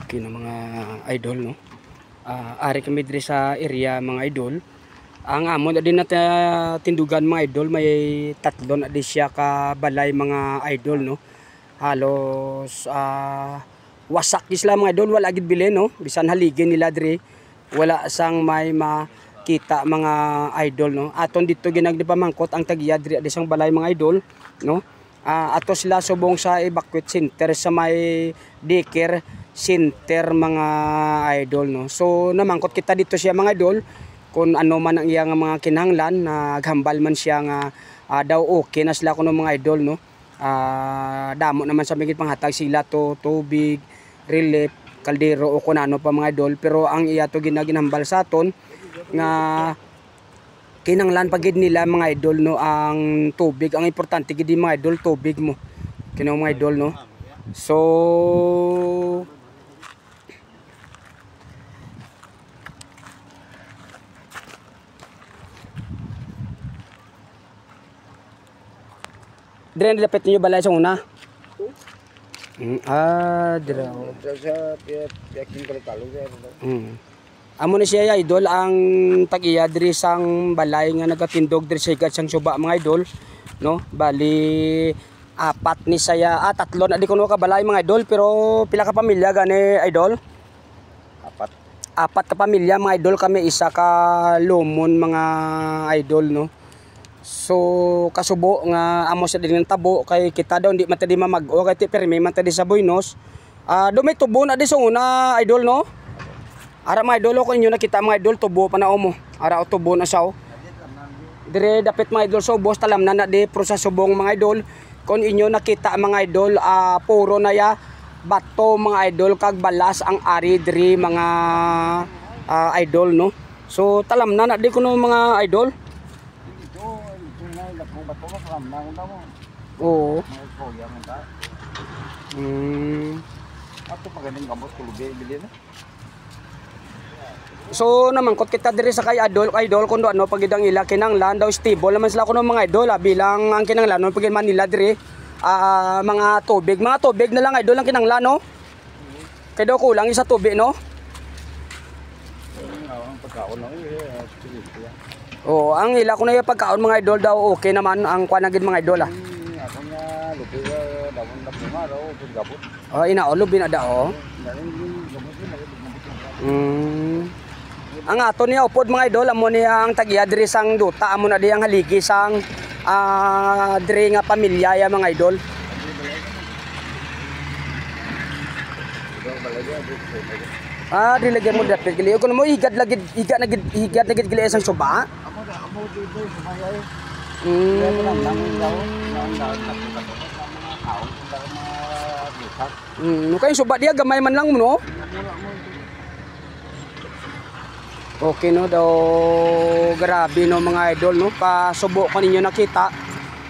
Okay na mga idol, no. Ari kami diri sa area mga idol. Ang amo na din na tindugan mga idol, may tatlo na di siya ka balay mga idol, no. Halos wasak isla mga idol, wala gid bilin, no. Bisan haligin nila diri, wala sang may makita mga idol, no. Aton dito ginagdipamangkot ang tagiya diri di sang balay mga idol, no. Ato sila subong sa evacuate center sa may daycare center mga idol, no. So namangkot kita dito siya mga idol kung ano man ang iyang mga kinahanglan, naghambal man siya nga daw okay na sila kuno mga idol, no. Damo naman sa migit panghatag sila to tubig, relief, kaldero o kung ano pa mga idol, pero ang iya to ginaginhambal sa aton nga kinanglan pagid nila mga idol, no, ang tubig. Ang importante gid mga idol tubig mo kino mga idol, no. So dire dapat niyo balay sa una. Dire. Amo na siya idol ang tag-iya diri sang balay nga nagatindog diri sa higat sang suba mga idol, no. Bali apat ni saya, tatlo na di kuno ka balay mga idol, pero pila ka pamilya gani idol? Apat ka pamilya mga idol, kami isa ka lumon mga idol, no. So kasubo nga amo sa din tabo kay kita daw hindi man tadi mamag-o kay ti permi man tadi sa Buenos. Do may tubo na di sa una idol, no. Ara mga idol ko inyo nakita mga idol tubo pa na mo. Ara o tubo na siya. Dire dapat mga idol so boss talam na di pro sa subong mga idol. Kung inyo nakita mga idol puro na ya bato mga idol kag balas ang ari diri mga idol, no. So talam na di kuno mga idol. Oo. Ato maganing gambos kulubi bilin. So namangkot kita diri sa kay idol kundo ano pagidang ila kinanglan daw stable naman sila kuno mga idol bilang ang kinanglan no pagid Manila diri mga tubig na lang idol ang kinanglan, no. Kay daw kulang isa tubig, no. Ang pagkaon lang Oo, ang ila ko na yung pagkaon mga idol daw okay naman ang kuan gid mga idol. Ako nga lubi dawon na bunga daw gabot. Inaolob binada Ang ato niya upod mga idol amo niya ang tagiya diri sang duta amo na di ang haligi sang diri nga pamilya ya mga idol. Dilagyan mo dapat gali. Kung mo higat na gid gali sang suba. Amo dito sumayay. Kay suba dia gamay man lang mo, no. Okay, no, daw grabe no mga idol, no. Pasubo ko ninyo nakita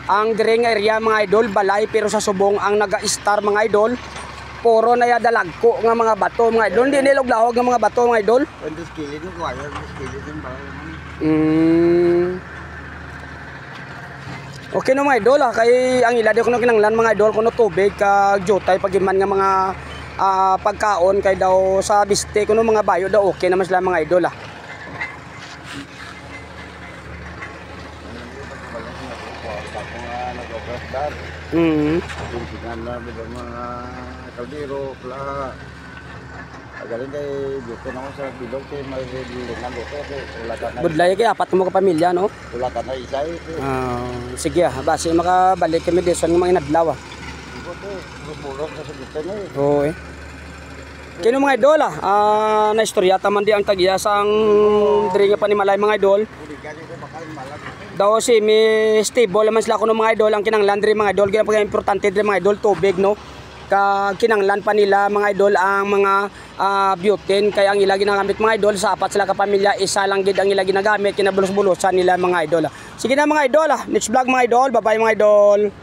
ang diri nga area mga idol balay pero sa subong ang naga-star mga idol. Puro na ya dalagko nga mga bato mga idol, hindi niloglahog nga mga bato mga idol. Okay no mga idol kay ang ila di ko kinanglan mga idol kuno tubig kag jotay pagiman nga mga pagkaon kay daw sa biste kuno mga bayo daw okay naman sila mga idol Kaldero, pula. Galing kay dito na sa bilog kay may lingan dito kay ulatan na. Budlay kay apat mo ka pamilya, no. Ulatan na isa Sige base makabalik kami dito ng mga inadlaw. Bulog sa dito na. Oo Kino mga idol na istorya taman di ang tagiya sang diri nga panimalay mga idol. Daw si mi stable naman sila kuno mga idol ang kinanglan diri mga idol kaya importante diri mga idol tubig, no. Kinanglan pa nila mga idol ang mga butane kaya ang ila ginagamit mga idol sa apat sila ka pamilya isa lang gid ang ila ginagamit kinabulos-bulusan nila mga idol. Sige na mga idol next vlog mga idol, bye bye mga idol.